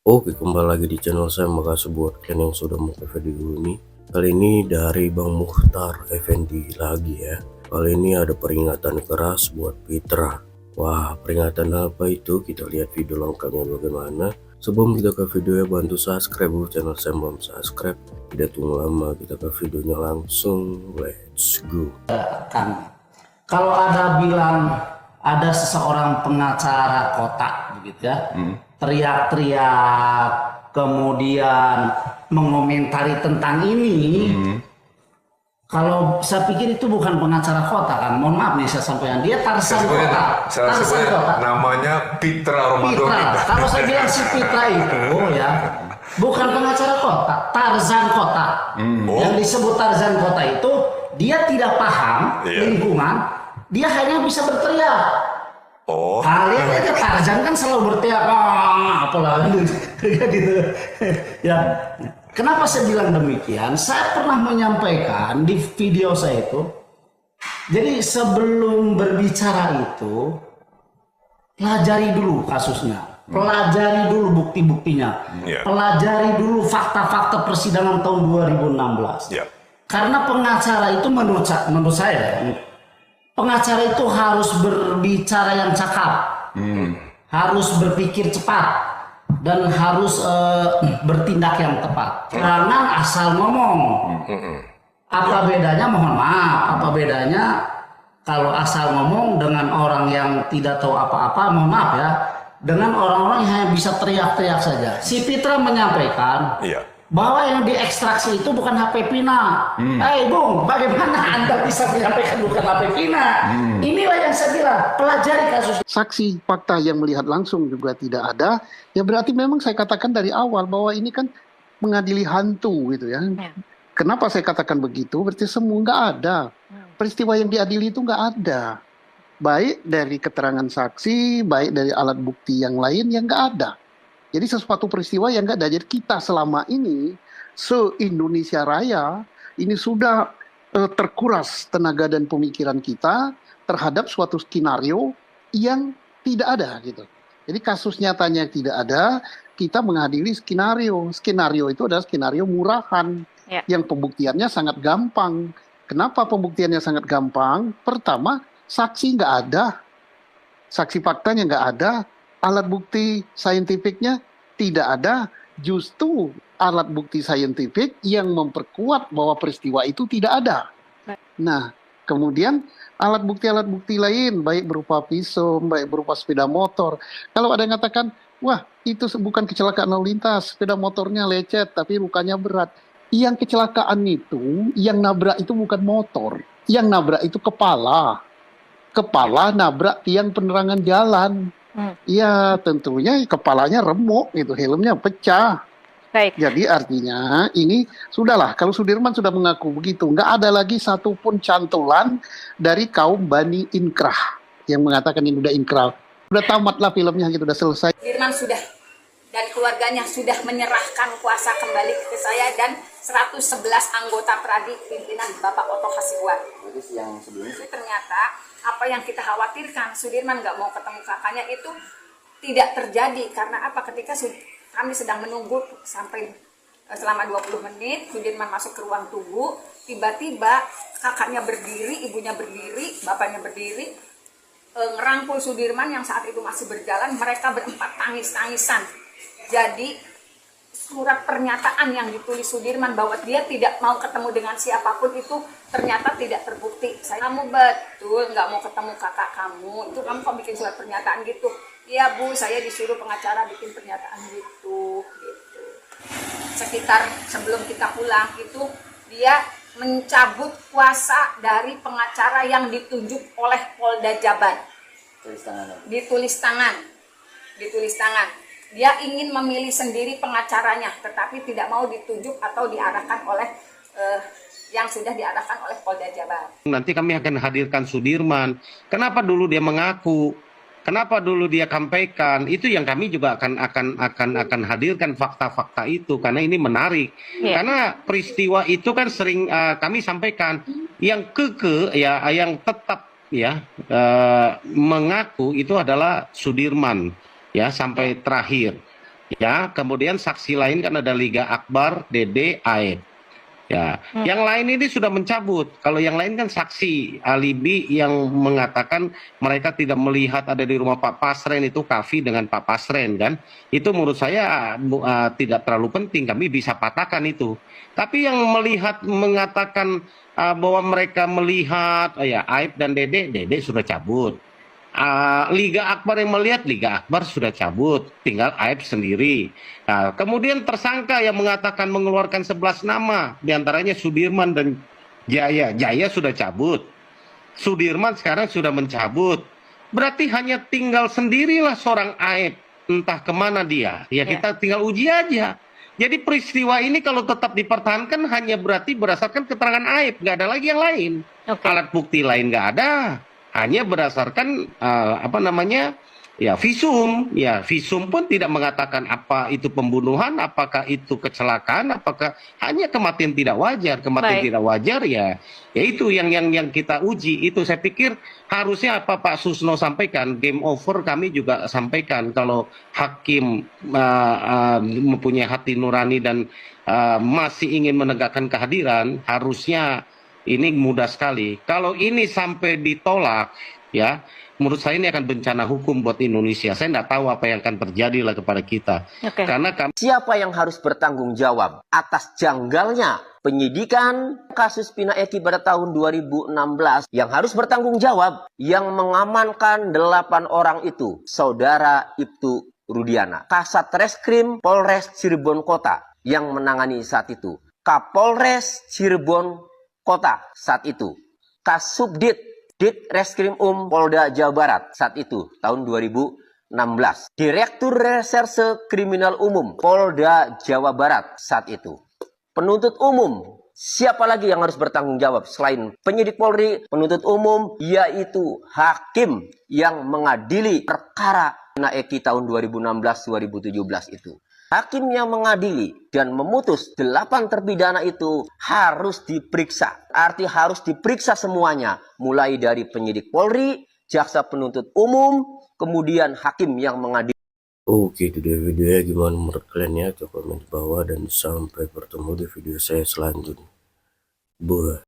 Oke, kembali lagi di channel saya. Makasih buat kalian yang sudah mau ke video ini. Kali ini dari Bang Mukhtar Effendi lagi ya. Kali ini ada peringatan keras buat Fitra. Wah, peringatan apa itu? Kita lihat video lengkapnya bagaimana. Sebelum kita ke videonya, bantu subscribe dulu channel saya, belum subscribe. Tidak tunggu lama, kita ke videonya langsung. Let's go. Kalau ada bilang ada seseorang pengacara kotak begitu ya, teriak-teriak, kemudian mengomentari tentang ini, kalau saya pikir itu bukan pengacara kota kan, mohon maaf nih saya sampaikan, dia Tarzan kota. Tarzan kota. Namanya Fitra Ramadan. Fitra. Kalau saya bilang si Fitra itu ya, bukan pengacara kota, Tarzan kota. Yang disebut Tarzan kota itu dia tidak paham lingkungan, dia hanya bisa berteriak. Kalian aja Tarzan kan selalu berteriak, apalah gitu. Ya, kenapa saya bilang demikian? Saya pernah menyampaikan di video saya itu. Jadi sebelum berbicara itu, pelajari dulu kasusnya, pelajari dulu bukti-buktinya, pelajari dulu fakta-fakta persidangan tahun 2016. Karena pengacara itu menurut saya, pengacara itu harus berbicara yang cakap, harus berpikir cepat, dan harus bertindak yang tepat. Jangan asal ngomong. Apa bedanya, mohon maaf, apa bedanya kalau asal ngomong dengan orang yang tidak tahu apa-apa, mohon maaf ya, dengan orang-orang yang hanya bisa teriak-teriak saja. Si Fitra menyampaikan bahwa yang diekstraksi itu bukan HP Pina. Bung, bagaimana Anda bisa menyampaikan bukan HP Pina? Inilah yang saya bilang, pelajari kasus. Saksi fakta yang melihat langsung juga tidak ada, ya berarti memang saya katakan dari awal bahwa ini kan mengadili hantu gitu ya. Kenapa saya katakan begitu? Berarti semua nggak ada. Peristiwa yang diadili itu nggak ada. Baik dari keterangan saksi, baik dari alat bukti yang lain yang nggak ada. Jadi sesuatu peristiwa yang nggak ada. Jadi kita selama ini, se-Indonesia Raya, ini sudah terkuras tenaga dan pemikiran kita terhadap suatu skenario yang tidak ada gitu. Jadi kasus nyatanya tidak ada, kita mengadili skenario. Skenario itu adalah skenario murahan yang pembuktiannya sangat gampang. Kenapa pembuktiannya sangat gampang? Pertama, saksi nggak ada, saksi faktanya nggak ada, alat bukti saintifiknya tidak ada. Justru alat bukti saintifik yang memperkuat bahwa peristiwa itu tidak ada. Nah, kemudian alat bukti lain, baik berupa pisau, baik berupa sepeda motor. Kalau ada yang katakan, wah itu bukan kecelakaan lalu lintas, sepeda motornya lecet tapi lukanya berat. Yang kecelakaan itu, yang nabrak itu bukan motor, yang nabrak itu kepala. Kepala nabrak tiang penerangan jalan. Ya tentunya kepalanya remuk gitu, helmnya pecah. Baik. Jadi artinya ini sudahlah, kalau Sudirman sudah mengaku begitu, nggak ada lagi satupun cantolan dari kaum Bani Inkrah yang mengatakan ini udah inkrah. Udah tamatlah filmnya gitu, udah selesai. Sudirman sudah dan keluarganya sudah menyerahkan kuasa kembali ke saya dan 111 anggota Pradi pimpinan Bapak Oto Hasibuan. Jadi ternyata apa yang kita khawatirkan, Sudirman nggak mau ketemu kakaknya itu tidak terjadi. Karena apa? Ketika kami sedang menunggu sampai selama 20 menit, Sudirman masuk ke ruang tunggu, tiba-tiba kakaknya berdiri, ibunya berdiri, bapaknya berdiri, ngerangkul Sudirman yang saat itu masih berjalan. Mereka berempat tangis-tangisan. Jadi surat pernyataan yang ditulis Sudirman bahwa dia tidak mau ketemu dengan siapapun itu ternyata tidak terbukti. Kamu betul nggak mau ketemu kakak kamu, itu kamu kok bikin surat pernyataan gitu? Iya Bu, saya disuruh pengacara bikin pernyataan gitu. Sekitar sebelum kita pulang itu dia mencabut kuasa dari pengacara yang ditunjuk oleh Polda Jabar. Ditulis tangan. Dia ingin memilih sendiri pengacaranya, tetapi tidak mau ditunjuk atau diarahkan oleh yang sudah diarahkan oleh Polda Jabar. Nanti kami akan hadirkan Sudirman. Kenapa dulu dia mengaku? Kenapa dulu dia sampaikan? Itu yang kami juga akan hadirkan fakta-fakta itu karena ini menarik. Karena peristiwa itu kan sering kami sampaikan yang yang tetap mengaku itu adalah Sudirman. Ya sampai terakhir Ya, kemudian saksi lain kan ada Liga Akbar, Dede, Aib. Ya, yang lain ini sudah mencabut. Kalau yang lain kan saksi alibi yang mengatakan mereka tidak melihat ada di rumah Pak Pasren, itu Kavi dengan Pak Pasren kan. Itu menurut saya tidak terlalu penting, kami bisa patahkan itu. Tapi yang melihat mengatakan bahwa mereka melihat ya Aib dan Dede, Dede sudah cabut. Liga Akbar yang melihat, Liga Akbar sudah cabut, tinggal Aib sendiri. Nah, kemudian tersangka yang mengatakan mengeluarkan 11 nama, diantaranya Sudirman dan Jaya. Jaya sudah cabut, Sudirman sekarang sudah mencabut. Berarti hanya tinggal sendirilah seorang Aib, entah kemana dia. Ya kita tinggal uji aja. Jadi peristiwa ini kalau tetap dipertahankan hanya berarti berdasarkan keterangan Aib, nggak ada lagi yang lain. Alat bukti lain nggak ada. Hanya berdasarkan visum. Ya, visum pun tidak mengatakan apa itu pembunuhan, apakah itu kecelakaan, apakah hanya kematian tidak wajar. Kematian tidak wajar ya itu yang kita uji. Itu saya pikir harusnya apa Pak Susno sampaikan, game over kami juga sampaikan, kalau hakim mempunyai hati nurani dan masih ingin menegakkan kehadiran, harusnya ini mudah sekali. Kalau ini sampai ditolak, ya, menurut saya ini akan bencana hukum buat Indonesia. Saya tidak tahu apa yang akan terjadi lah kepada kita. Karena siapa yang harus bertanggung jawab atas janggalnya penyidikan kasus Pina Eki pada tahun 2016? Yang harus bertanggung jawab yang mengamankan 8 orang itu, Saudara Ibtu Rudiana, Kasat Reskrim Polres Cirebon Kota yang menangani saat itu, Kapolres Cirebon Kota saat itu, Kasubdit Reskrim Polda Jawa Barat saat itu tahun 2016, Direktur Reserse Kriminal Umum Polda Jawa Barat saat itu, penuntut umum. Siapa lagi yang harus bertanggung jawab selain penyidik Polri, penuntut umum, yaitu hakim yang mengadili perkara Pina Eki tahun 2016-2017 itu. Hakim yang mengadili dan memutus 8 terpidana itu harus diperiksa. Arti harus diperiksa semuanya. Mulai dari penyidik Polri, jaksa penuntut umum, kemudian hakim yang mengadili. Oke, itu dia videonya. Gimana menurut kalian ya? Coba komen di bawah dan sampai bertemu di video saya selanjutnya. Bye.